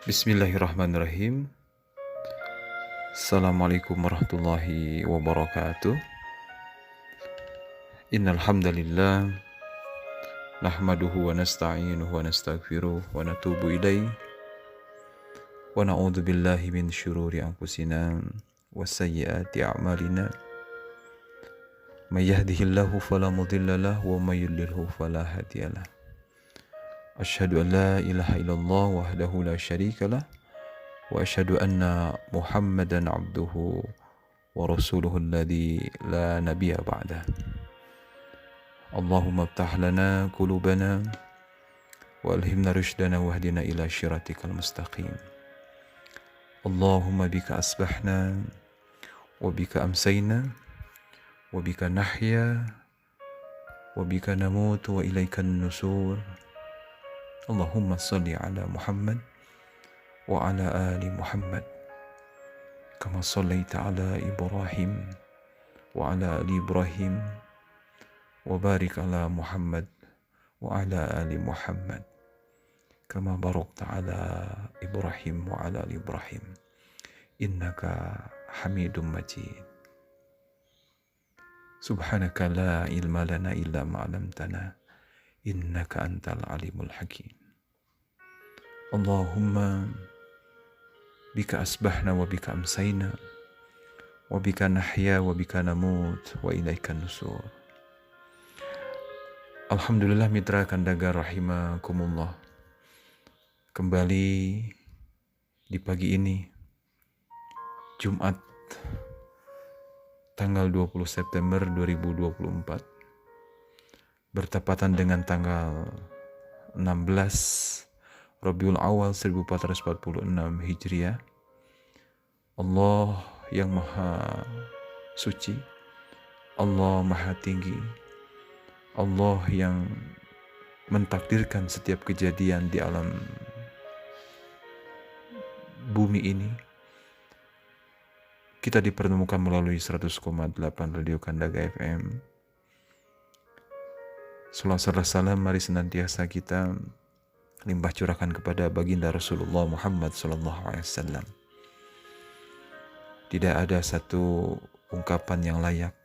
Bismillahirrahmanirrahim. Assalamualaikum warahmatullahi wabarakatuh. Innal hamdalillah nahmaduhu wa nasta'inuhu wa nastaghfiruh wa natubu ilaih wa na'udzu billahi min syururi anfusina wa sayyiati a'malina. May yahdihillahu fala mudilla lahu wa may yudlilhu fala hadiyalah. Asyhadu an la ilaha illallah wahdahu la syarika lah wa asyhadu anna Muhammadan abduhu wa rasuluhu alladzi la nabiyya ba'dah. Allahumma iftah lana qulubana wa alhimna rushdana wahdina ila syiratikal mustaqim. Allahumma bika asbahna wa bika amsayna wa bika nahya wa bika namutu wa ilaikan nusur. Allahumma salli ala Muhammad wa ala ali Muhammad kama sallaita ala Ibrahim wa ala ali Ibrahim wa barik ala Muhammad wa ala ali Muhammad kama barakta ala Ibrahim wa ala ali Ibrahim innaka Hamidum Majid. Subhanaka la ilma lana illa ma 'allamtana innaka antal alimul hakim. Allahumma bika asbahna wa bika amsayna wa bika nahya wa bika namut wa ilaikan nusur. Alhamdulillah mitra Kandaga rahimakumullah. Kembali di pagi ini Jumat tanggal 20 September 2024 bertepatan dengan tanggal 16 Rabiul Awal 1446 Hijriah. Allah yang maha suci, Allah maha tinggi, Allah yang mentakdirkan setiap kejadian di alam bumi ini. Kita dipertemukan melalui 100,8 Radio Kandaga FM. Salawat serta salam mari senantiasa kita limpah curahkan kepada baginda Rasulullah Muhammad SAW. Tidak ada satu ungkapan yang layak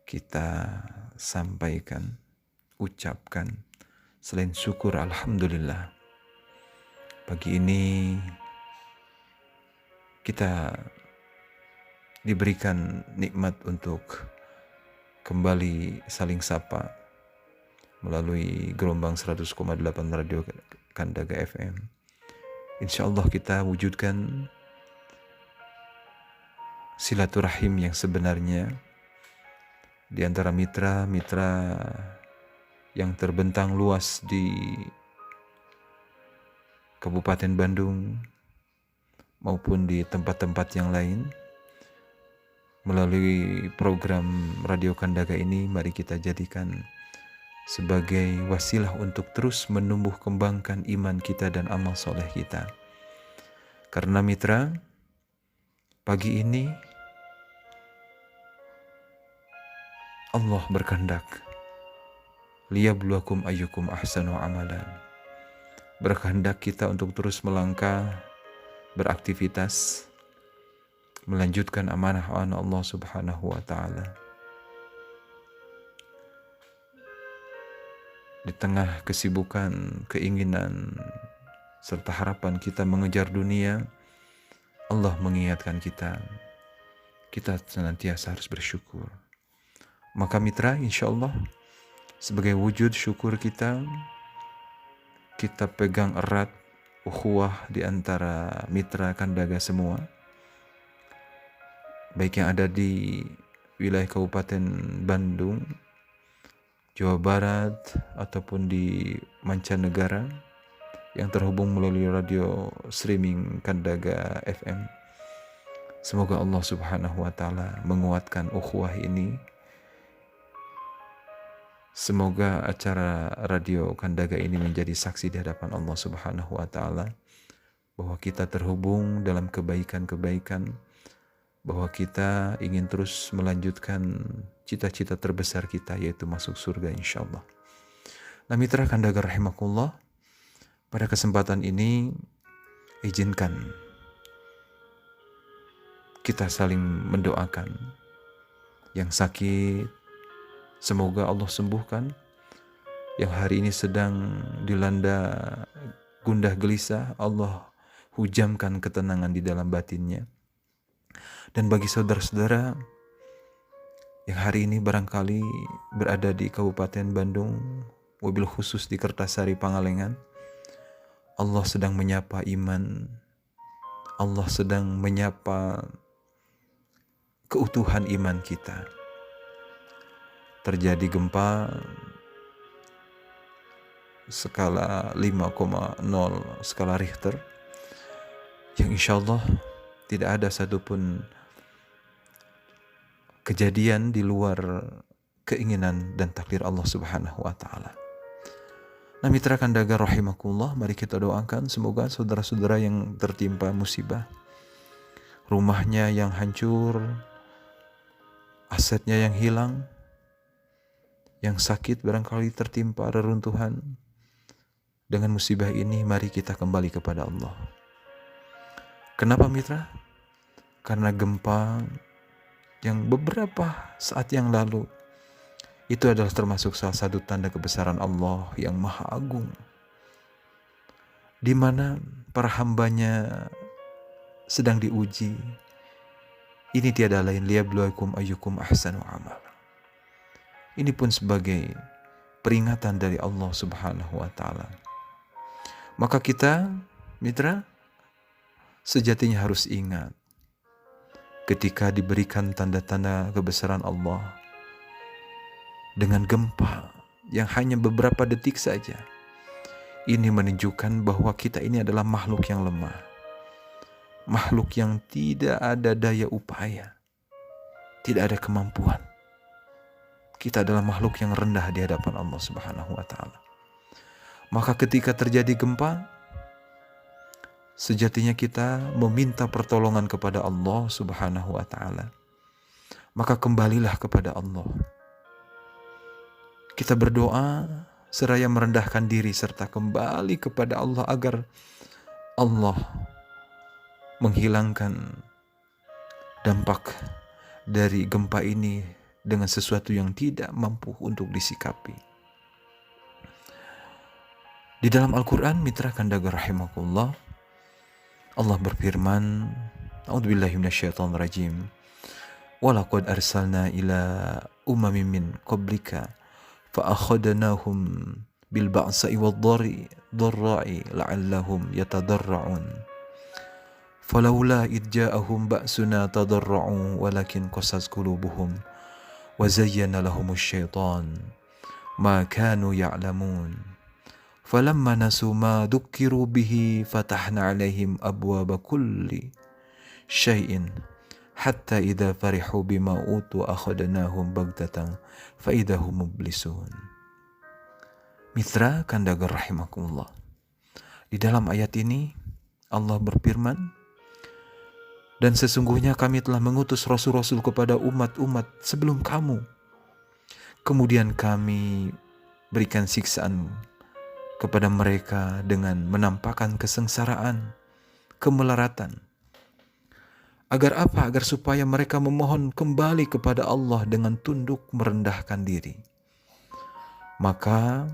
kita sampaikan, ucapkan selain syukur alhamdulillah. Pagi ini kita diberikan nikmat untuk kembali saling sapa melalui gelombang 100,8 Radio Kandaga FM. Insya Allah kita wujudkan silaturahim yang sebenarnya di antara mitra-mitra yang terbentang luas di Kabupaten Bandung maupun di tempat-tempat yang lain. Melalui program Radio Kandaga ini mari kita jadikan sebagai wasilah untuk terus menumbuh kembangkan iman kita dan amal soleh kita. Karena mitra, pagi ini Allah berkehendak liyabluwakum ayyukum ahsanu amalan. Berkehendak kita untuk terus melangkah, beraktivitas, melanjutkan amanah Allah Subhanahu wa ta'ala. Di tengah kesibukan, keinginan, serta harapan kita mengejar dunia, Allah mengingatkan kita senantiasa harus bersyukur. Maka mitra, insya Allah sebagai wujud syukur kita pegang erat ukhuwah di antara mitra Kandaga semua, baik yang ada di wilayah Kabupaten Bandung, Jawa Barat, ataupun di mancanegara yang terhubung melalui radio streaming Kandaga FM. Semoga Allah Subhanahu wa ta'ala menguatkan ukhuwah ini. Semoga acara radio Kandaga ini menjadi saksi di hadapan Allah Subhanahu wa ta'ala bahwa kita terhubung dalam kebaikan-kebaikan, bahwa kita ingin terus melanjutkan cita-cita terbesar kita, yaitu masuk surga insya Allah. Nah mitra Kandaga rahimakumullah, pada kesempatan ini izinkan kita saling mendoakan. Yang sakit, semoga Allah sembuhkan. Yang hari ini sedang dilanda gundah gelisah, Allah hujamkan ketenangan di dalam batinnya. Dan bagi saudara-saudara yang hari ini barangkali berada di Kabupaten Bandung, wabil khusus di Kertasari, Pangalengan, Allah sedang menyapa iman, Allah sedang menyapa keutuhan iman kita. Terjadi gempa skala 5,0 skala Richter, yang insya Allah tidak ada satupun kejadian di luar keinginan dan takdir Allah Subhanahu wa Ta'ala. Nah, mitra Kandaga rahimakumullah, mari kita doakan semoga saudara-saudara yang tertimpa musibah, rumahnya yang hancur, asetnya yang hilang, yang sakit barangkali tertimpa reruntuhan, dengan musibah ini mari kita kembali kepada Allah. Kenapa mitra? Karena gempa yang beberapa saat yang lalu itu adalah termasuk salah satu tanda kebesaran Allah yang Maha Agung, di mana para hambanya sedang diuji. Ini tiada lain liyabluwakum ayyukum ahsanu amal. Ini pun sebagai peringatan dari Allah Subhanahu wa Ta'ala. Maka kita, mitra, sejatinya harus ingat ketika diberikan tanda-tanda kebesaran Allah dengan gempa yang hanya beberapa detik saja, ini menunjukkan bahwa kita ini adalah makhluk yang lemah, makhluk yang tidak ada daya upaya, tidak ada kemampuan. Kita adalah makhluk yang rendah di hadapan Allah Subhanahu wa Ta'ala. Maka ketika terjadi gempa, sejatinya kita meminta pertolongan kepada Allah Subhanahu wa Ta'ala. Maka kembalilah kepada Allah. Kita berdoa seraya merendahkan diri serta kembali kepada Allah agar Allah menghilangkan dampak dari gempa ini dengan sesuatu yang tidak mampu untuk disikapi. Di dalam Al-Quran, mitra Kandaga rahimakumullah, Allah berfirman, A'udzubillahi minasyaitonir rajim. Walaqad arsalna ila umamin min qablika fa akhadnahum bil ba'sa'i wad-dharra'i la'allahum yatadarra'un. Falawla id ja'ahum ba'suna tadarra'u walakin qasas qulubuhum wa zayyana lahumusy syaitan ma kanu ya'lamun. Falamma nasu ma dzukkiru bihi fatahna 'alaihim abwaaba kulli syai'in hatta idza farihu bima utu akhadnahum baghtatan fa idza hum mublisun. Mitra Kandaga rahimakumullah, di dalam ayat ini Allah berfirman, dan sesungguhnya kami telah mengutus rasul-rasul kepada umat-umat sebelum kamu, kemudian kami berikan siksaan kepada mereka dengan menampakkan kesengsaraan, kemelaratan. Agar apa? Agar supaya mereka memohon kembali kepada Allah dengan tunduk merendahkan diri. Maka,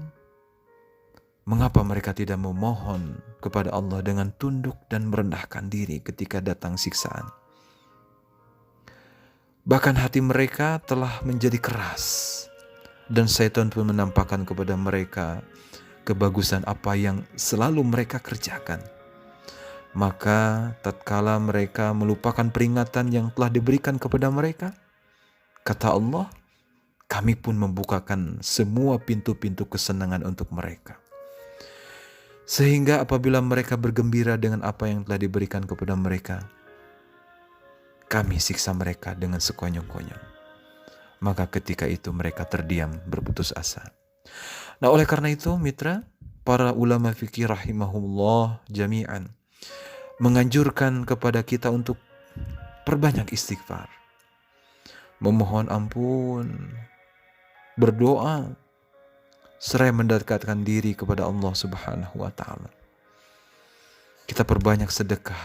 mengapa mereka tidak memohon kepada Allah dengan tunduk dan merendahkan diri ketika datang siksaan? Bahkan hati mereka telah menjadi keras, dan syaitan pun menampakkan kepada mereka kebagusan apa yang selalu mereka kerjakan. Maka tatkala mereka melupakan peringatan yang telah diberikan kepada mereka, kata Allah, kami pun membukakan semua pintu-pintu kesenangan untuk mereka. Sehingga apabila mereka bergembira dengan apa yang telah diberikan kepada mereka, kami siksa mereka dengan sekonyong-konyong. Maka ketika itu mereka terdiam berputus asa. Nah, oleh karena itu, mitra, para ulama fikih rahimahullah jami'an menganjurkan kepada kita untuk perbanyak istighfar, memohon ampun, berdoa, seraya mendekatkan diri kepada Allah Subhanahu wa Ta'ala. Kita perbanyak sedekah.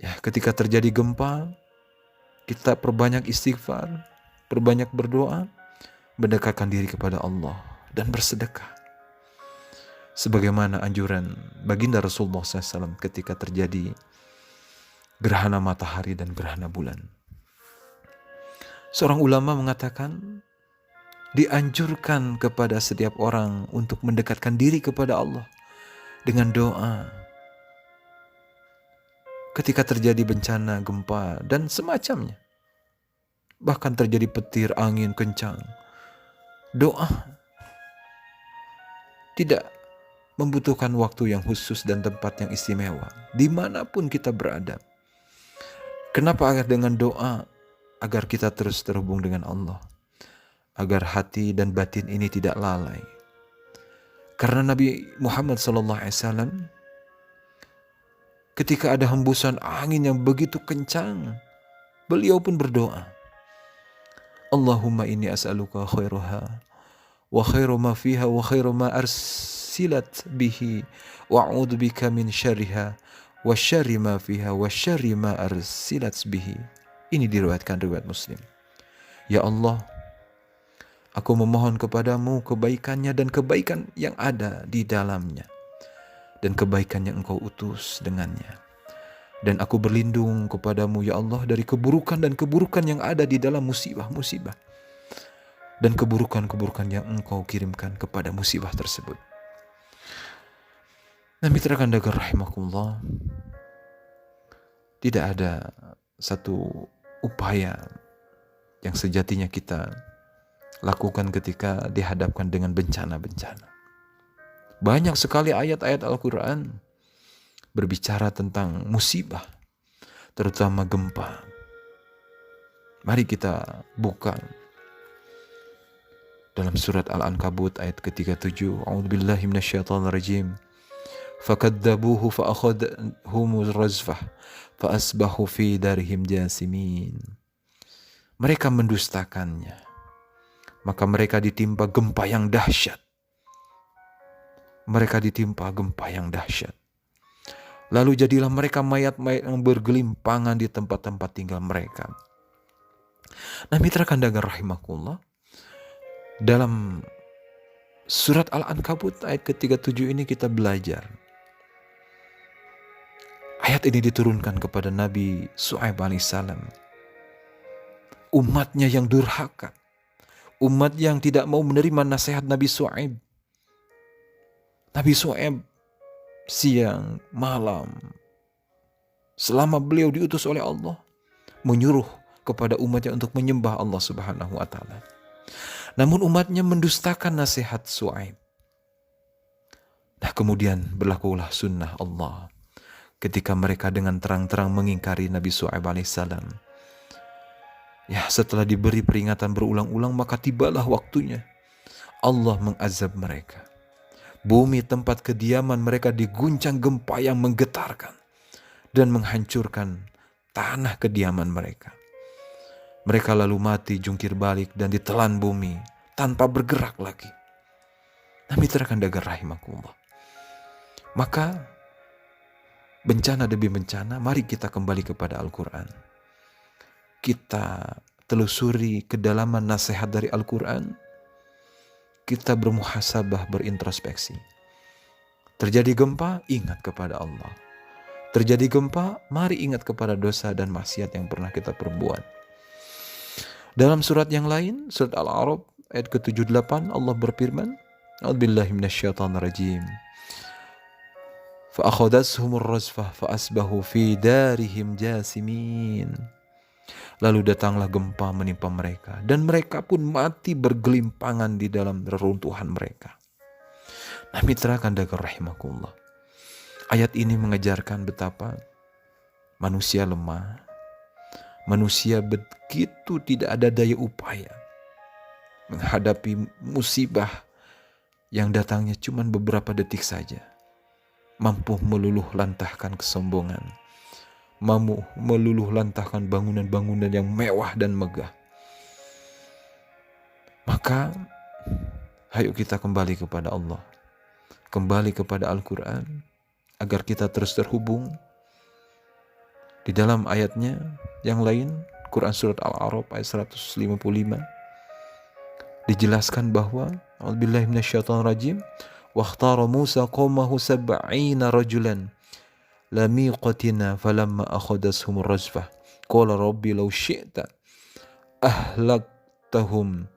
Ya, ketika terjadi gempa, kita perbanyak istighfar, perbanyak berdoa, mendekatkan diri kepada Allah dan bersedekah. Sebagaimana anjuran baginda Rasulullah SAW ketika terjadi gerhana matahari dan gerhana bulan. Seorang ulama mengatakan, dianjurkan kepada setiap orang untuk mendekatkan diri kepada Allah dengan doa. Ketika terjadi bencana, gempa, dan semacamnya. Bahkan terjadi petir, angin kencang. Doa tidak membutuhkan waktu yang khusus dan tempat yang istimewa. Dimanapun kita berada. Kenapa? Dengan doa, agar kita terus terhubung dengan Allah. Agar hati dan batin ini tidak lalai. Karena Nabi Muhammad SAW ketika ada hembusan angin yang begitu kencang, beliau pun berdoa. Allahumma inni as'aluka khairaha wa khairu ma fiha wa khairu ma arsilat bihi wa a'udzu bika min syarriha wa syarri ma fiha wa syarri ma arsilat bihi. Ini diriwayatkan riwayat Muslim. Ya Allah, aku memohon kepadamu kebaikannya dan kebaikan yang ada di dalamnya. Dan kebaikan yang engkau utus dengannya. Dan aku berlindung kepadamu ya Allah dari keburukan dan keburukan yang ada di dalam musibah-musibah. Dan keburukan-keburukan yang engkau kirimkan kepada musibah tersebut. Nah, mitra kandagar rahimakumullah, tidak ada satu upaya yang sejatinya kita lakukan ketika dihadapkan dengan bencana-bencana. Banyak sekali ayat-ayat Al-Quran berbicara tentang musibah, terutama gempa. Mari kita buka dalam surat Al-Ankabut ayat ke-37. A'udzubillahi minasyaitonirrajim. Fakadzabuhu fa'akhadhahumur razfah fa'asbahu fi darihim jasimin. Mereka mendustakannya, maka mereka ditimpa gempa yang dahsyat. Mereka ditimpa gempa yang dahsyat. Lalu jadilah mereka mayat-mayat yang bergelimpangan di tempat-tempat tinggal mereka. Nah, mitra kandagar rahimakumullah, dalam surat Al-Ankabut ayat ke-37 ini kita belajar. Ayat ini diturunkan kepada Nabi Shu'aib alaihissalam. Umatnya yang durhaka. Umat yang tidak mau menerima nasihat Nabi Shu'aib. Nabi Shu'aib siang, malam, selama beliau diutus oleh Allah, menyuruh kepada umatnya untuk menyembah Allah Subhanahu wa Ta'ala. Namun umatnya mendustakan nasihat Shu'aib. Nah, kemudian berlakulah sunnah Allah ketika mereka dengan terang-terang mengingkari Nabi Shu'aib alaihissalam. Ya, setelah diberi peringatan berulang-ulang, maka tibalah waktunya Allah mengazab mereka. Bumi tempat kediaman mereka diguncang gempa yang menggetarkan dan menghancurkan tanah kediaman mereka. Mereka lalu mati jungkir balik dan ditelan bumi tanpa bergerak lagi. Nah, mitra kandagar rahimakumullah, maka bencana demi bencana, mari kita kembali kepada Al-Quran. Kita telusuri kedalaman nasihat dari Al-Quran. Kita bermuhasabah, berintrospeksi. Terjadi gempa, ingat kepada Allah. Terjadi gempa, mari ingat kepada dosa dan maksiat yang pernah kita perbuat. Dalam surat yang lain, surat Al-A'raf ayat ke-78, Allah berfirman, A'udzubillahi minasyaitonirrajim. Fa'akhadathumur razfah fa'asbahu fi darihim jasimin. Lalu datanglah gempa menimpa mereka, dan mereka pun mati bergelimpangan di dalam reruntuhan mereka. Nah, mitra kandagar rahimakumullah, ayat ini mengajarkan betapa manusia lemah, manusia begitu tidak ada daya upaya menghadapi musibah yang datangnya cuma beberapa detik saja, mampu meluluh lantahkan kesombongan, mampu meluluh lantahkan bangunan-bangunan yang mewah dan megah. Maka ayo kita kembali kepada Allah, kembali kepada Al-Quran, agar kita terus terhubung. Di dalam ayatnya yang lain, Quran Surat Al-A'raf ayat 155, dijelaskan bahwa A'udzubillahi minasyaitonirrajim, wakhtara Musa qaumahu sab'ina rajulan lamiqatina falamma akhadathumur rajfah qala rabbi law syi'ta ahlaktahum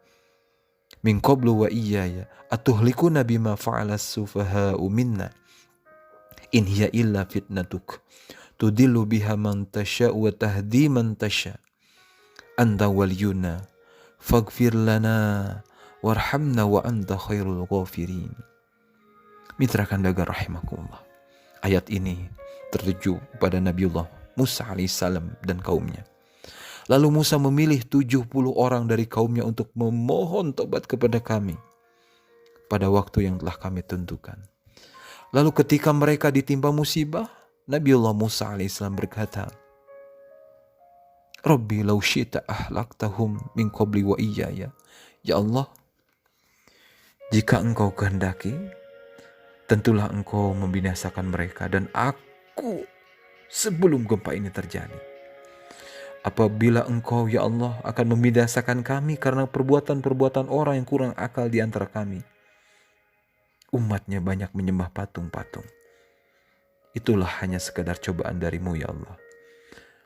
min qablu wa iyaya atuhlikuna bima fa'ala as-sufaha'u minna in hiya illa fitnatuk tudillu biha man tasha wa tahdi man tasha anta waliyuna faghfir lana warhamna wa anta khairul ghafirin. Mitra Kandaga rahimakumullah, ayat ini tertuju pada Nabiullah Musa alaihissalam dan kaumnya. Lalu Musa memilih 70 orang dari kaumnya untuk memohon tobat kepada kami pada waktu yang telah kami tentukan. Lalu ketika mereka ditimpa musibah, Nabiullah Musa alaihissalam berkata, Rabbi law syi'ta ahlaktahum min qabli wa iyaya. Ya Allah, jika engkau kehendaki, tentulah engkau membinasakan mereka dan aku sebelum gempa ini terjadi. Apabila engkau, ya Allah, akan membinasakan kami karena perbuatan-perbuatan orang yang kurang akal di antara kami. Umatnya banyak menyembah patung-patung. Itulah hanya sekadar cobaan darimu, ya Allah.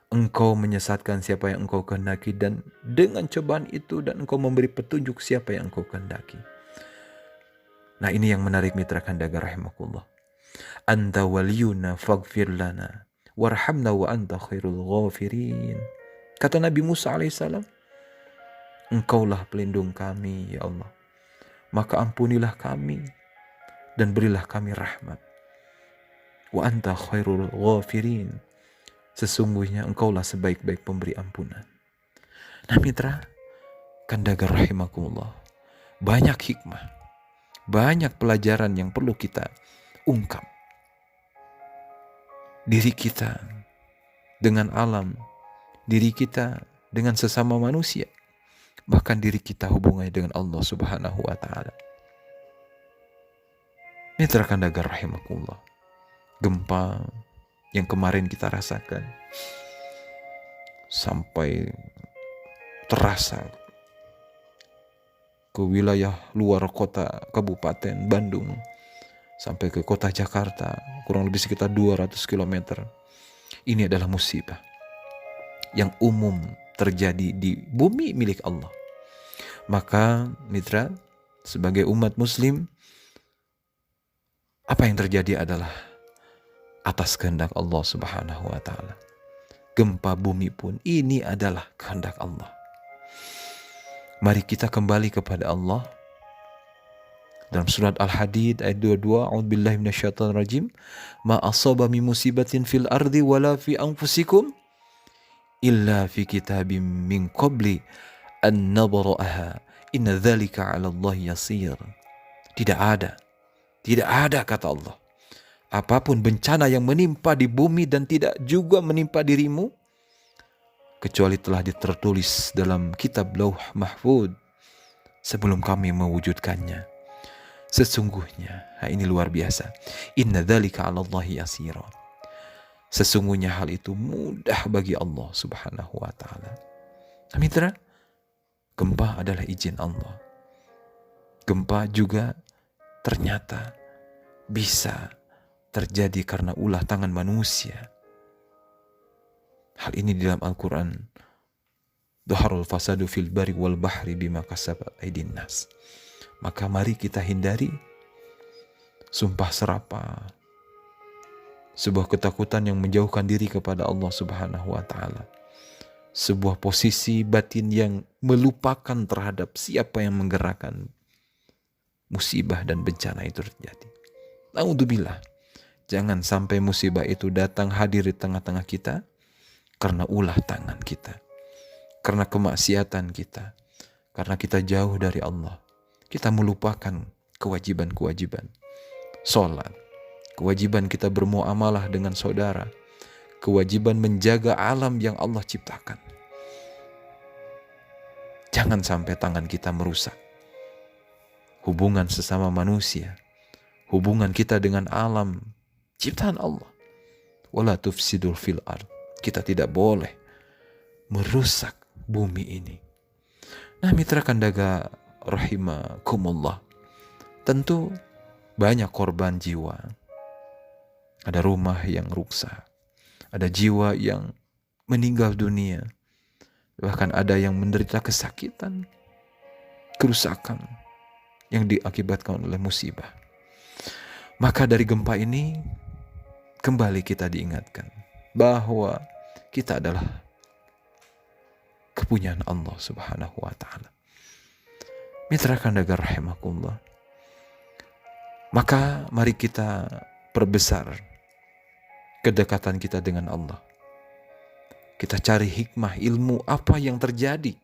Engkau menyesatkan siapa yang engkau kehendaki, dan dengan cobaan itu dan engkau memberi petunjuk siapa yang engkau kehendaki. Nah, ini yang menarik Mitra Kandaga rahimakumullah. Anta waliyuna faghfir lana warhamna wa anta khairul ghafirin. Kata Nabi Musa alaihissalam, engkaulah pelindung kami, ya Allah. Maka ampunilah kami dan berilah kami rahmat. Wa anta khairul ghafirin. Sesungguhnya engkaulah sebaik-baik pemberi ampunan. Nah Mitra Kandaga rahimakumullah, banyak hikmah, banyak pelajaran yang perlu kita ungkap. Diri kita dengan alam, diri kita dengan sesama manusia, bahkan diri kita hubungannya dengan Allah Subhanahu wa Ta'ala. Mitra Kandaga rahimakumullah, gempa yang kemarin kita rasakan sampai terasa ke wilayah luar kota Kabupaten Bandung sampai ke kota Jakarta, kurang lebih sekitar 200 km. Ini adalah musibah yang umum terjadi di bumi milik Allah. Maka Mitra, sebagai umat muslim, apa yang terjadi adalah atas kehendak Allah Subhanahu wa Ta'ala. Gempa bumi pun ini adalah kehendak Allah. Mari kita kembali kepada Allah. Dalam surat Al-Hadid ayat 22, A'udzubillahi minasyaitonirrajim, ma asaba min musibatin fil ardi wala fi anfusikum illa fi kitabim min qabli an nabra'aha inna dzalika 'ala Allah yasir. Tidak ada kata Allah, apapun bencana yang menimpa di bumi dan tidak juga menimpa dirimu, kecuali telah tertulis dalam kitab Lauh Mahfud sebelum kami mewujudkannya. Sesungguhnya, ini luar biasa, inna dzalika 'ala Allahi yasira. Sesungguhnya hal itu mudah bagi Allah Subhanahu wa Ta'ala. Mitra, gempa adalah izin Allah. Gempa juga ternyata bisa terjadi karena ulah tangan manusia. Hal ini di dalam Al-Quran, Dhaharul fasadu fil bari wal bahri bima kasabat aydin nas. Maka mari kita hindari sumpah serapah, sebuah ketakutan yang menjauhkan diri kepada Allah Subhanahu wa Ta'ala, sebuah posisi batin yang melupakan terhadap siapa yang menggerakkan musibah dan bencana itu terjadi. Naudzubillah, jangan sampai musibah itu datang hadir di tengah-tengah kita karena ulah tangan kita, karena kemaksiatan kita, karena kita jauh dari Allah. Kita melupakan kewajiban-kewajiban sholat, kewajiban kita bermuamalah dengan saudara, kewajiban menjaga alam yang Allah ciptakan. Jangan sampai tangan kita merusak hubungan sesama manusia, hubungan kita dengan alam ciptaan Allah. Wala tufsidul fil ard. Kita tidak boleh merusak bumi ini. Nah, mitra Kandaga rahimakumullah, tentu banyak korban jiwa. Ada rumah yang rusak, ada jiwa yang meninggal dunia, bahkan ada yang menderita kesakitan, kerusakan yang diakibatkan oleh musibah. Maka dari gempa ini kembali kita diingatkan bahwa kita adalah kepunyaan Allah Subhanahu wa taala. Mitra Kandaga rahimakumullah, maka mari kita perbesar kedekatan kita dengan Allah. Kita cari hikmah ilmu apa yang terjadi.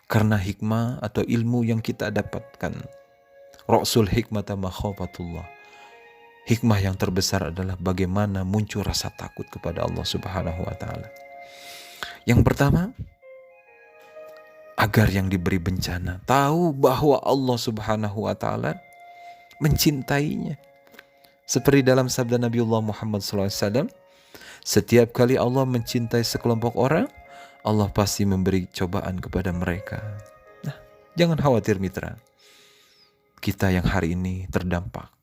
Karena hikmah atau ilmu yang kita dapatkan, Ra'sul hikmata makhafatullah. Hikmah yang terbesar adalah bagaimana muncul rasa takut kepada Allah Subhanahu wa taala. Yang pertama, agar yang diberi bencana tahu bahwa Allah Subhanahu wa taala mencintainya. Seperti dalam sabda Nabiullah Muhammad SAW, setiap kali Allah mencintai sekelompok orang, Allah pasti memberi cobaan kepada mereka. Nah, jangan khawatir mitra. Kita yang hari ini terdampak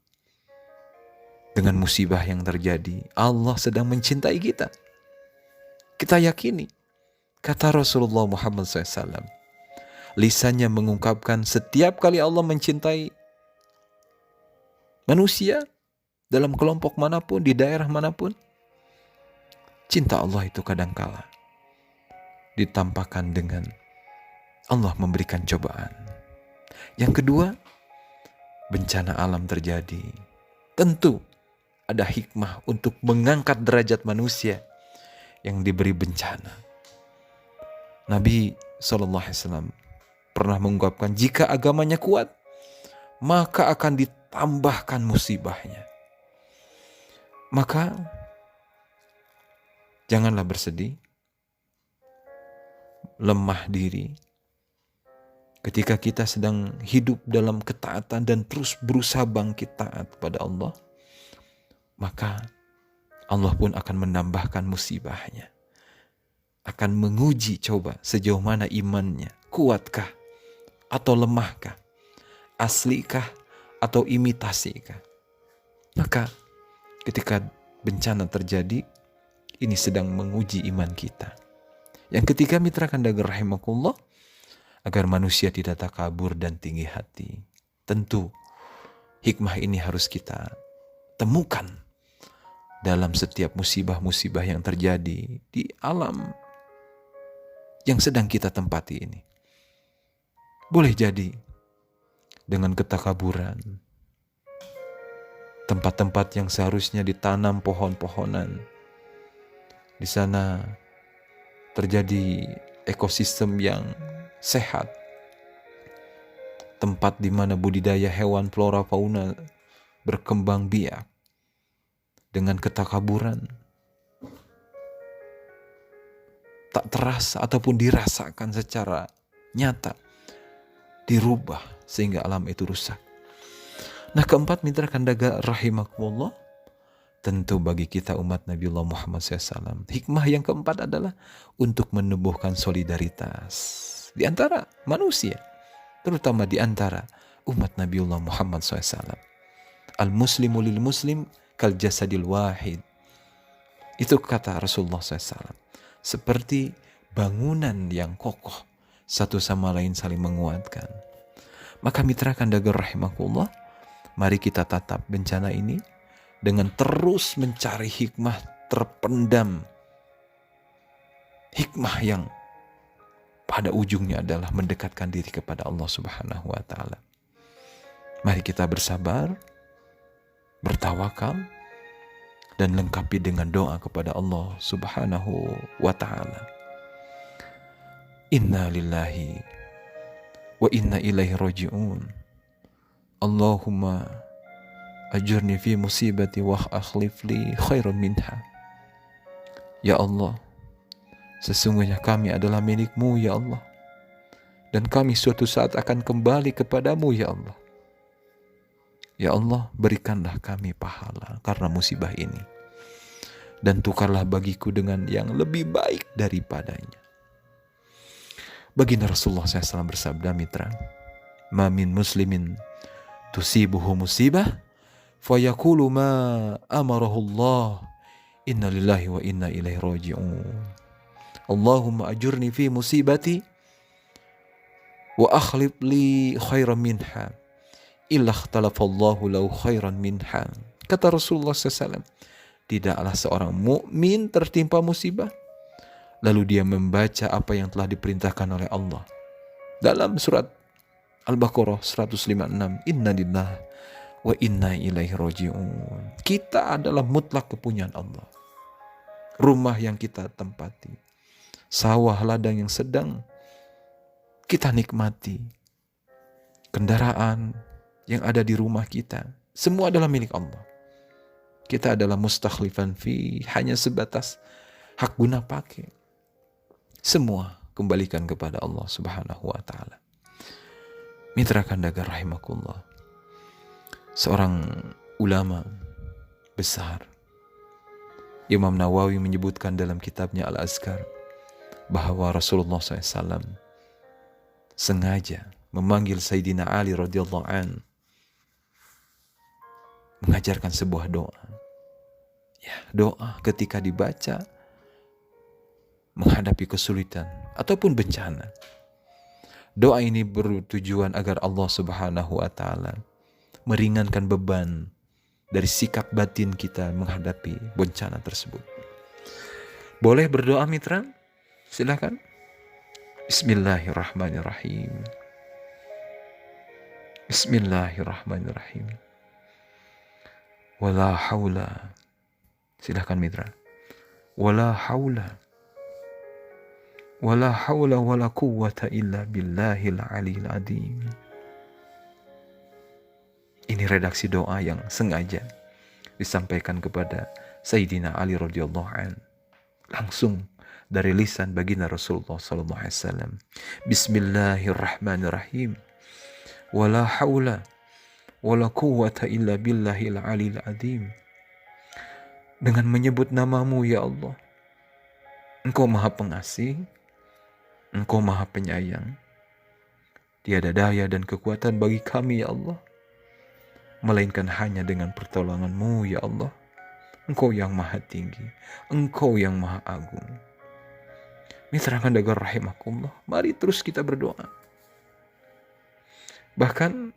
dengan musibah yang terjadi, Allah sedang mencintai kita. Kita yakini. Kata Rasulullah Muhammad SAW, lisannya mengungkapkan setiap kali Allah mencintai manusia dalam kelompok manapun, di daerah manapun, cinta Allah itu kadangkala ditampakkan dengan Allah memberikan cobaan. Yang kedua, bencana alam terjadi. Tentu ada hikmah untuk mengangkat derajat manusia yang diberi bencana. Nabi SAW pernah mengungkapkan, jika agamanya kuat, maka akan ditambahkan musibahnya. Maka janganlah bersedih, lemah diri. Ketika kita sedang hidup dalam ketaatan dan terus berusaha bangkit taat kepada Allah, maka Allah pun akan menambahkan musibahnya. Akan menguji coba sejauh mana imannya. Kuatkah atau lemahkah? Aslikah atau imitasikah? Maka ketika bencana terjadi, ini sedang menguji iman kita. Yang ketiga, mitra Kandaga rahimakumullah, agar manusia tidak takabur dan tinggi hati. Tentu hikmah ini harus kita temukan dalam setiap musibah-musibah yang terjadi di alam yang sedang kita tempati ini. Boleh jadi dengan ketakaburan, tempat-tempat yang seharusnya ditanam pohon-pohonan, di sana terjadi ekosistem yang sehat, tempat di mana budidaya hewan flora fauna berkembang biak. Dengan ketakaburan tak terasa ataupun dirasakan secara nyata, dirubah sehingga alam itu rusak. Nah, keempat, mitra Kandaga rahimakumullah, tentu bagi kita umat Nabiullah Muhammad SAW, hikmah yang keempat adalah untuk menumbuhkan solidaritas di antara manusia, terutama di antara umat Nabiullah Muhammad SAW. Al-muslimu lil muslim kal jasadil wahid. Itu kata Rasulullah SAW. Seperti bangunan yang kokoh, satu sama lain saling menguatkan. Maka mitra Kandaga rahimakumullah, mari kita tatap bencana ini dengan terus mencari hikmah terpendam. Hikmah yang pada ujungnya adalah mendekatkan diri kepada Allah Subhanahu wa taala. Mari kita bersabar, bertawakal, dan lengkapi dengan doa kepada Allah Subhanahu wa taala. Inna lillahi wa inna ilaihi raji'un. Allahumma ajurni fi musibati wa akhlif li khairan minha. Ya Allah, sesungguhnya kami adalah milik-Mu ya Allah, dan kami suatu saat akan kembali kepadamu ya Allah. Ya Allah, berikanlah kami pahala karena musibah ini. Dan tukarlah bagiku dengan yang lebih baik daripadanya. Baginda Rasulullah SAW bersabda, mitra, ma min muslimin tusibuhu musibah fayaqulu ma amarahu Allah inna lillahi wa inna ilaihi raji'un. Allahumma ajurni fi musibati wa akhlif li khairan minha illa ikhtalafallahu lahu khairan minha. Kata Rasulullah SAW, tidaklah seorang mukmin tertimpa musibah lalu dia membaca apa yang telah diperintahkan oleh Allah dalam surat Al-Baqarah 156, inna lillahi wa inna ilaihi raji'un. Kita adalah mutlak kepunyaan Allah. Rumah yang kita tempati, sawah ladang yang sedang kita nikmati, kendaraan yang ada di rumah kita, semua adalah milik Allah. Kita adalah mustakhlifan fi, hanya sebatas hak guna pakai. Semua kembalikan kepada Allah Subhanahu wa taala. Mitra Kandaga rahimakumullah, seorang ulama besar, Imam Nawawi, menyebutkan dalam kitabnya Al-Azkar bahwa Rasulullah SAW sengaja memanggil Sayyidina Ali radhiyallahu an, mengajarkan sebuah doa. Ya, doa ketika dibaca menghadapi kesulitan ataupun bencana. Doa ini bertujuan agar Allah Subhanahu wa taala meringankan beban dari sikap batin kita menghadapi bencana tersebut. Boleh berdoa mitra? Silakan. Bismillahirrahmanirrahim. Bismillahirrahmanirrahim. Wala haula. Silakan mitra. Wala haula wala quwwata illa billahil aliyil azim. Ini redaksi doa yang sengaja disampaikan kepada Sayyidina Ali radhiyallahu an, langsung dari lisan baginda Rasulullah sallallahu alaihi wasallam. Bismillahirrahmanirrahim. Wala haula wala quwwata illa billahil aliyil azim. Dengan menyebut namamu ya Allah, Engkau Maha Pengasih, Engkau Maha Penyayang. Tiada daya dan kekuatan bagi kami ya Allah, melainkan hanya dengan pertolongan-Mu ya Allah. Engkau yang Maha Tinggi, Engkau yang Maha Agung. Mitra Kandaga rahimakumullah, mari terus kita berdoa. Bahkan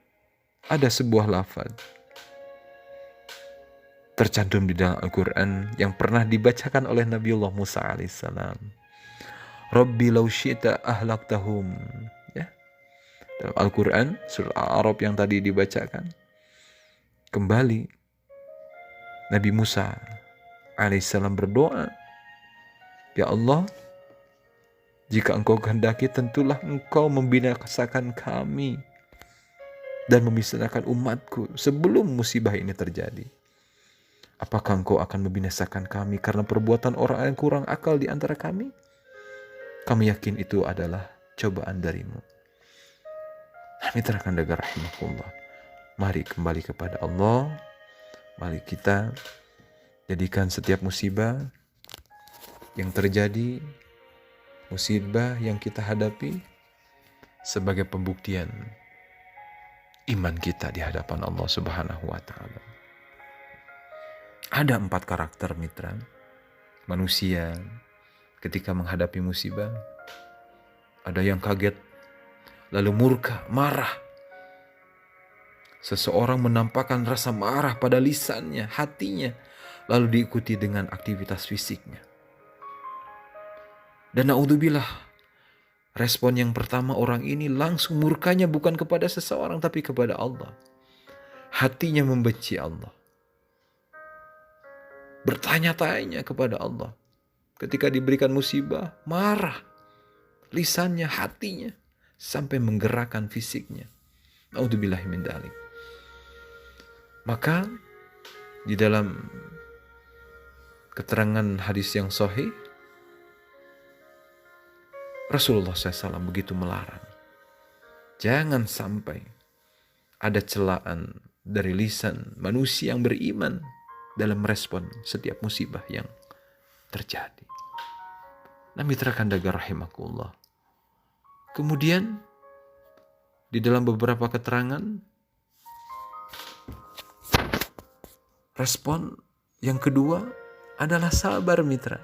ada sebuah lafaz tercantum di dalam Al-Quran yang pernah dibacakan oleh Nabiullah Musa alaihissalam. Rabbi law syi'ta ahlaktahum. Ya. Dalam Al-Quran surah Al-A'raf yang tadi dibacakan, kembali Nabi Musa alaihissalam berdoa, ya Allah, jika Engkau kehendaki tentulah Engkau membinasakan kami dan membinasakan umatku sebelum musibah ini terjadi. Apakah Engkau akan membinasakan kami karena perbuatan orang yang kurang akal di antara kami? Kami yakin itu adalah cobaan darimu. Mitra Kandaga rahimakumullah, mari kembali kepada Allah. Mari kita jadikan setiap musibah yang terjadi, musibah yang kita hadapi, sebagai pembuktian iman kita di hadapan Allah Subhanahu wa taala. Ada 4 karakter mitra manusia ketika menghadapi musibah. Ada yang kaget, lalu murka, marah. Seseorang menampakkan rasa marah pada lisannya, hatinya, lalu diikuti dengan aktivitas fisiknya. Dan naudzubillah, respon yang pertama orang ini langsung murkanya bukan kepada seseorang tapi kepada Allah. Hatinya membenci Allah. Bertanya-tanya kepada Allah. Ketika diberikan musibah, marah. Lisannya, hatinya, sampai menggerakkan fisiknya. Naudzubillahi min dzalik. Maka di dalam keterangan hadis yang sahih, Rasulullah SAW begitu melarang. Jangan sampai ada celaan dari lisan manusia yang beriman dalam merespon setiap musibah yang terjadi. Nah, mitra kandaga rahimakumullah. Kemudian di dalam beberapa keterangan, respon yang kedua adalah sabar mitra,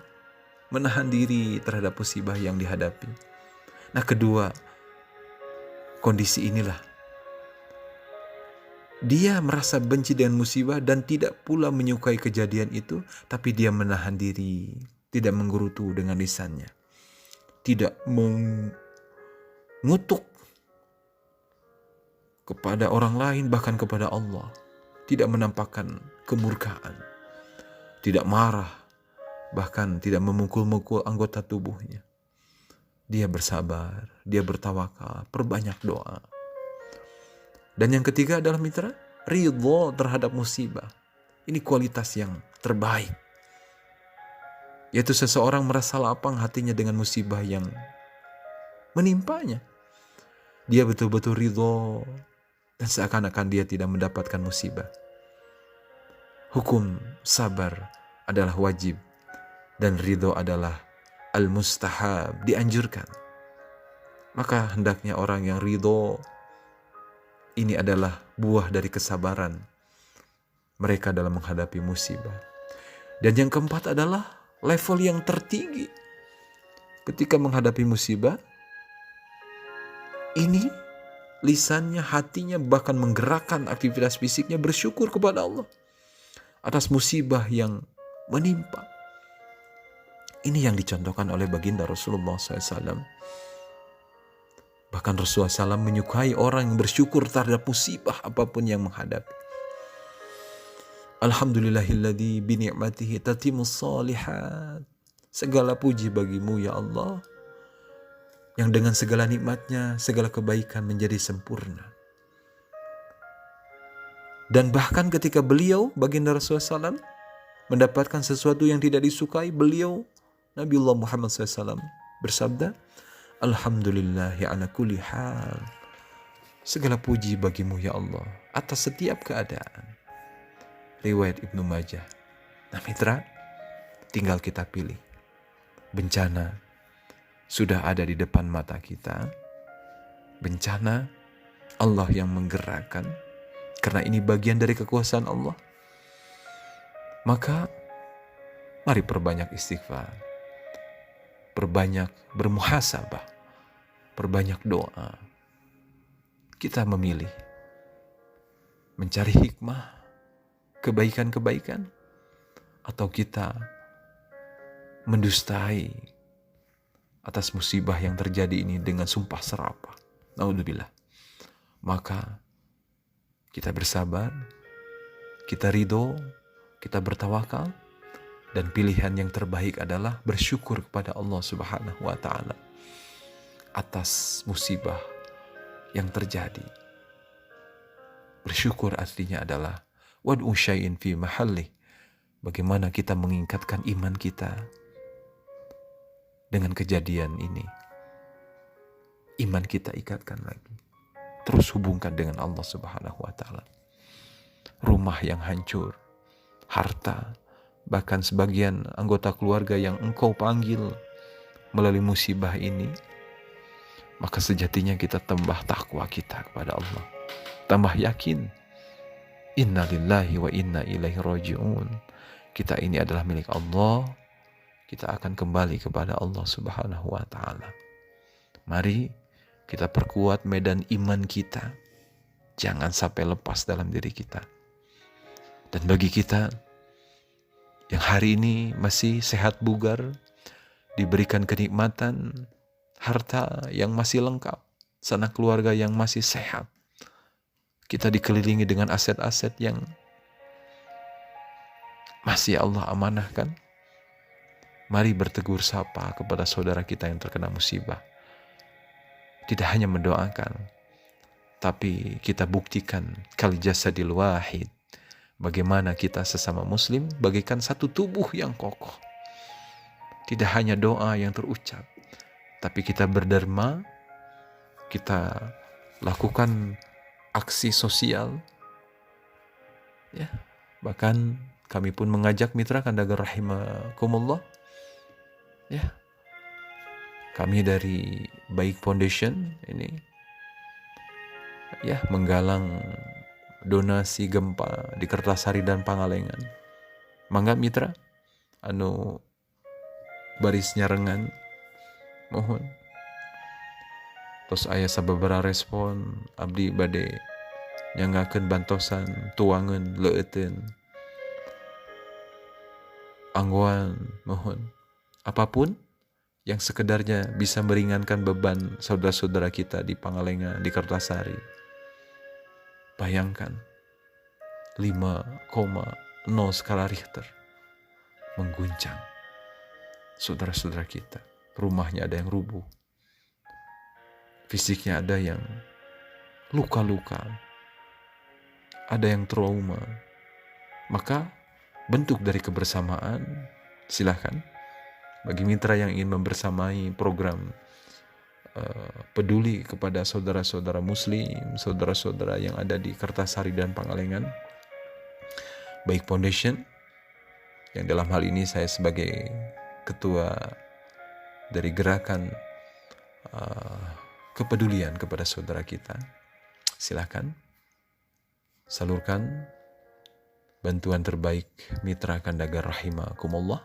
menahan diri terhadap musibah yang dihadapi. Nah, kedua kondisi inilah dia merasa benci dengan musibah dan tidak pula menyukai kejadian itu, tapi dia menahan diri, tidak menggerutu dengan lisannya, tidak mengutuk kepada orang lain, bahkan kepada Allah, tidak menampakkan kemurkaan, tidak marah, bahkan tidak memukul-mukul anggota tubuhnya. Dia bersabar, dia bertawakal, perbanyak doa. Dan yang ketiga adalah mitra, ridho terhadap musibah. Ini kualitas yang terbaik. Yaitu seseorang merasa lapang hatinya dengan musibah yang menimpanya. Dia betul-betul ridho dan seakan-akan dia tidak mendapatkan musibah. Hukum sabar adalah wajib dan ridho adalah al-mustahab, dianjurkan. Maka hendaknya orang yang ridho, ini adalah buah dari kesabaran mereka dalam menghadapi musibah. Dan yang keempat adalah level yang tertinggi ketika menghadapi musibah. Ini lisannya, hatinya, bahkan menggerakkan aktivitas fisiknya bersyukur kepada Allah atas musibah yang menimpa. Ini yang dicontohkan oleh baginda Rasulullah SAW. Bahkan Rasulullah SAW menyukai orang yang bersyukur terhadap musibah apapun yang menghadapi. Alhamdulillahilladzi bini'matihi tatimmus shalihat. Segala puji bagimu ya Allah, yang dengan segala nikmatnya, segala kebaikan menjadi sempurna. Dan bahkan ketika beliau, baginda Rasulullah SAW, mendapatkan sesuatu yang tidak disukai, beliau, Nabiullah Muhammad SAW, bersabda, Alhamdulillahi ala kulli hal. Segala puji bagimu ya Allah atas setiap keadaan. Riwayat Ibnu Majah. Nah mitra, tinggal kita pilih. Bencana sudah ada di depan mata kita. Bencana Allah yang menggerakkan, karena ini bagian dari kekuasaan Allah. Maka mari perbanyak istighfar, perbanyak bermuhasabah, perbanyak doa. Kita memilih mencari hikmah, kebaikan-kebaikan, atau kita mendustai atas musibah yang terjadi ini dengan sumpah serapah. Naudzubillah. Maka kita bersabar, kita ridho, kita bertawakal, dan pilihan yang terbaik adalah bersyukur kepada Allah Subhanahu wa Ta'ala atas musibah yang terjadi. Bersyukur artinya adalah wad'u syai'in fi mahallih. Bagaimana kita meningkatkan iman kita dengan kejadian ini. Iman kita ikatkan lagi. Terus hubungkan dengan Allah Subhanahu wa Ta'ala. Rumah yang hancur, harta, bahkan sebagian anggota keluarga yang engkau panggil melalui musibah ini, maka sejatinya kita tambah takwa kita kepada Allah, tambah yakin inna lillahi wa inna ilaihi raji'un. Kita ini adalah milik Allah, kita akan kembali kepada Allah Subhanahu wa Ta'ala. Mari kita perkuat medan iman kita, jangan sampai lepas dalam diri kita. Dan bagi kita yang hari ini masih sehat bugar, diberikan kenikmatan, harta yang masih lengkap, sanak keluarga yang masih sehat, kita dikelilingi dengan aset-aset yang masih Allah amanahkan. Mari bertegur sapa kepada saudara kita yang terkena musibah. Tidak hanya mendoakan, tapi kita buktikan kal jasadil wahid. Bagaimana kita sesama muslim bagaikan satu tubuh yang kokoh. Tidak hanya doa yang terucap, tapi kita berderma, kita lakukan aksi sosial, Ya, bahkan kami pun mengajak mitra Kandagar rahimakumullah, ya, kami dari Baik Foundation ini ya menggalang donasi gempa di Kertasari dan Pangalengan. Mangga mitra anu baris nyarengan mohon. Terus aya sababaraha respon abdi bade nyangakeun bantosan, tuangan, leueteun, anggoan, mohon. Apapun yang sekedarnya bisa meringankan beban saudara-saudara kita di Pangalengan, di Kertasari. Bayangkan 5,0 skala Richter mengguncang saudara-saudara kita. Rumahnya ada yang rubuh, fisiknya ada yang luka-luka, ada yang trauma. Maka bentuk dari kebersamaan, silahkan bagi mitra yang ingin membersamai program peduli kepada saudara-saudara muslim, saudara-saudara yang ada di Kertasari dan Pangalengan, Baik Foundation, yang dalam hal ini saya sebagai ketua dari gerakan kepedulian kepada saudara kita, silahkan salurkan bantuan terbaik mitra Kandagar rahimakumullah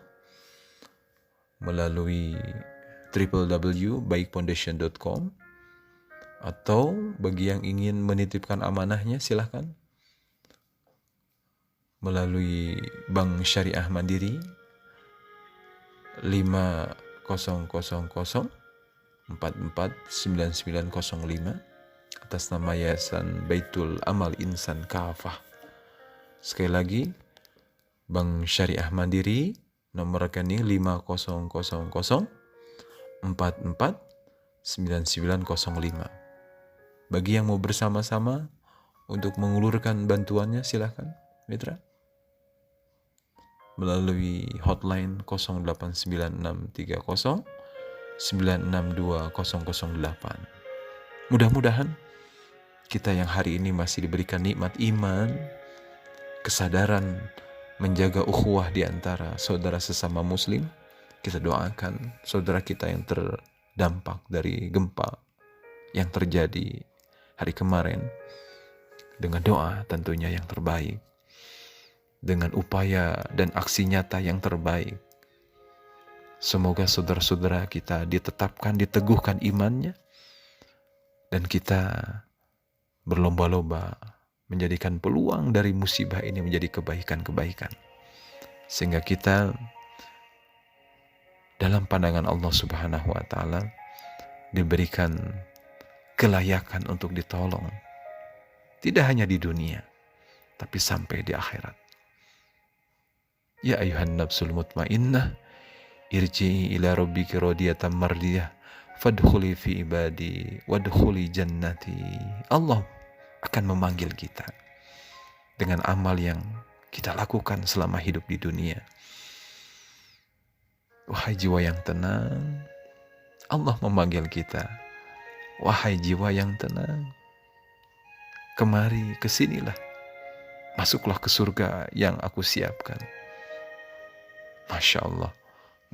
melalui www.baikfoundation.com, atau bagi yang ingin menitipkan amanahnya silahkan melalui Bank Syariah Mandiri 5000449905 atas nama Yayasan Baitul Amal Insan Kafah. Sekali lagi, Bank Syariah Mandiri, nomor rekening 5000449905. Bagi yang mau bersama-sama untuk mengulurkan bantuannya, silahkan mitra melalui hotline 089630962008. Mudah-mudahan kita yang hari ini masih diberikan nikmat iman, kesadaran menjaga ukhuwah di antara saudara sesama muslim, kita doakan saudara kita yang terdampak dari gempa yang terjadi hari kemarin dengan doa tentunya yang terbaik, dengan upaya dan aksi nyata yang terbaik. Semoga saudara-saudara kita ditetapkan, diteguhkan imannya, dan kita berlomba-lomba menjadikan peluang dari musibah ini menjadi kebaikan-kebaikan. Sehingga kita dalam pandangan Allah Subhanahu wa Ta'ala diberikan kelayakan untuk ditolong. Tidak hanya di dunia, tapi sampai di akhirat. Ya ayuhan nafsul mutmainnah, irji'i ila rabbiki radiyatan mardiyah, fadkhuli fi ibadi wadkhuli jannati. Allah akan memanggil kita dengan amal yang kita lakukan selama hidup di dunia. Wahai jiwa yang tenang, Allah memanggil kita. Wahai jiwa yang tenang, kemari, kesinilah, masuklah ke surga yang aku siapkan. Masya Allah,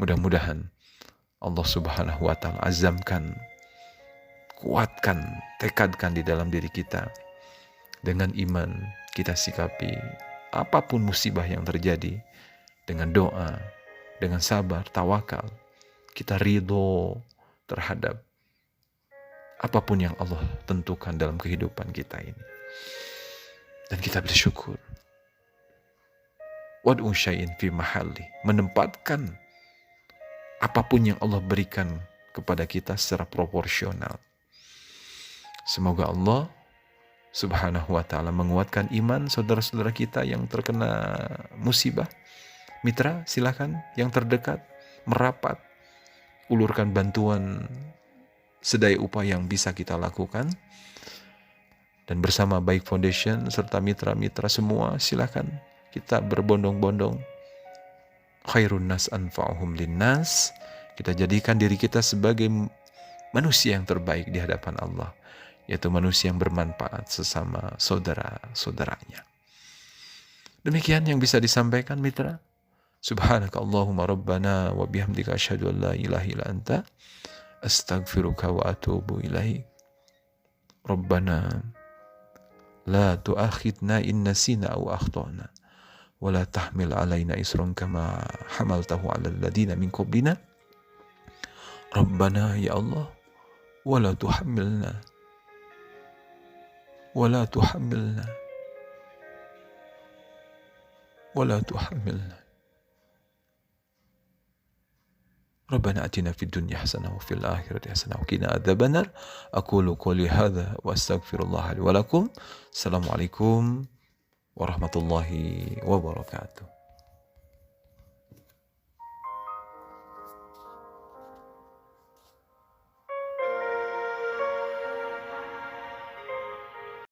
mudah-mudahan Allah Subhanahu wa Ta'ala azamkan, kuatkan, tekadkan di dalam diri kita. Dengan iman kita sikapi apapun musibah yang terjadi dengan doa, dengan sabar, tawakal. Kita ridho terhadap apapun yang Allah tentukan dalam kehidupan kita ini. Dan kita bersyukur. Wad'u syai'in fi mahalli, menempatkan apapun yang Allah berikan kepada kita secara proporsional. Semoga Allah Subhanahu wa Ta'ala menguatkan iman saudara-saudara kita yang terkena musibah. Mitra, silakan yang terdekat merapat, ulurkan bantuan sedaya upaya yang bisa kita lakukan. Dan bersama Baik Foundation serta mitra-mitra semua, silakan kita berbondong-bondong. Khairun nas anfa'uhum linnas. Kita jadikan diri kita sebagai manusia yang terbaik di hadapan Allah, yaitu manusia yang bermanfaat sesama saudara-saudaranya. Demikian yang bisa disampaikan mitra. Subhanaka Allahumma rabbana wa bihamdika asyhadu an la ilaha illa anta astaghfiruka wa atubu ilaik. Rabbana la tu'akhidna in nasina aw akhtana wa la tahmil alaina isran kama hamaltahu 'alal ladina min qablina. Rabbana ya Allah wa la tuhammilna wa la tuhammilna wa la tuhammilna. Rabbana atina fid dunya hasanah wa fil akhirati hasanah wa qina adzabannar. Aqulu qouli hadza wa astaghfirullah li wa lakum. Assalamualaikum warahmatullahi wabarakatuh.